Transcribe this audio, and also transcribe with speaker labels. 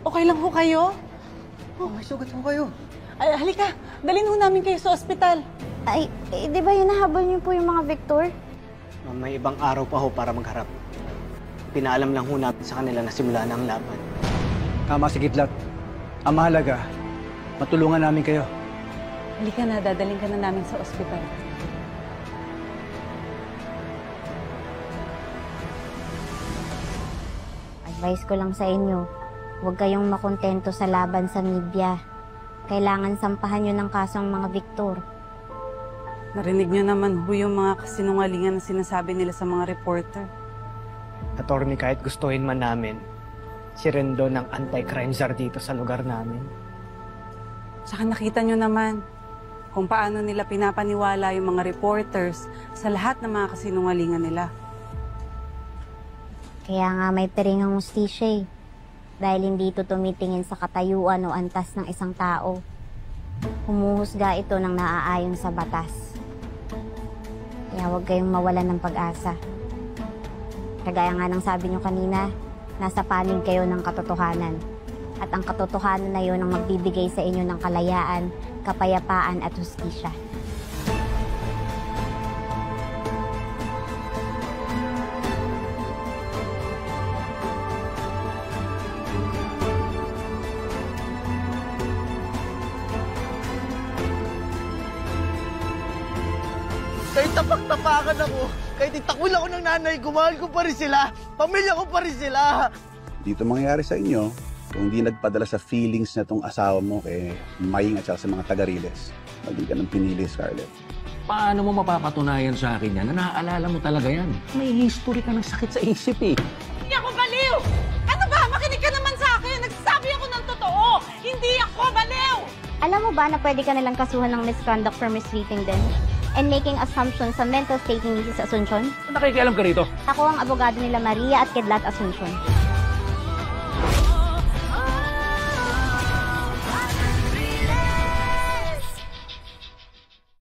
Speaker 1: Okay lang ho kayo?
Speaker 2: Oh, may sugat ho kayo.
Speaker 1: Ay, halika. Dalhin ho namin kayo sa ospital.
Speaker 3: Ay, di ba yun nahabol niyo po yung mga Victor?
Speaker 2: May ibang araw pa ho para magharap. Pinaalam lang ho natin sa kanila na simula na ang laban.
Speaker 4: Tama si Kidlat. Ang mahalaga, matulungan namin kayo.
Speaker 1: Halika na, dadaling ka na namin sa ospital.
Speaker 3: Advice ko lang sa inyo, huwag kayong makontento sa laban sa media. Kailangan sampahan nyo ng kaso ang mga Victor.
Speaker 1: Narinig nyo naman ho yung mga kasinungalingan na sinasabi nila sa mga reporter.
Speaker 2: Attorney, kahit gustuhin man namin, si Rendo ng anti-crime czar dito sa lugar namin.
Speaker 1: Tsaka nakita nyo naman kung paano nila pinapaniwala yung mga reporters sa lahat ng mga kasinungalingan nila.
Speaker 3: Kaya nga may piringang hustisya eh. Dahil hindi ito tumitingin sa katayuan o antas ng isang tao. Humuhusga ito ng naaayon sa batas. Kaya huwag kayong mawalan ng pag-asa. Kagaya nga ng sabi nyo kanina, nasa panig kayo ng katotohanan. At ang katotohanan na yun ang magbibigay sa inyo ng kalayaan, kapayapaan at hustisya.
Speaker 5: Kahit tapak-tapakan ako, kahit itakul ako ng nanay ko, mahal ko pa rin sila. Pamilya ko pa rin sila.
Speaker 6: Dito mangyayari sa inyo, kung hindi nagpadala sa feelings na tong asawa mo kay Maying at saka sa mga taga-Riles, maging ka ng pinili, Scarlett.
Speaker 7: Paano mo mapapatunayan sa akin yan na naaalala mo talaga yan? May history ka ng sakit sa isip eh.
Speaker 1: Hindi ako baliw! Ano ba? Makinig ka naman sa akin! Nagsasabi ako ng totoo! Hindi ako baliw!
Speaker 3: Alam mo ba na pwede ka nilang kasuhan ng misconduct for misleading din? And making assumptions sa mental state ni Mrs. Asuncion?
Speaker 7: Nakikialam ka rito?
Speaker 3: Ako ang abogado nila Maria at Kidlat Asuncion.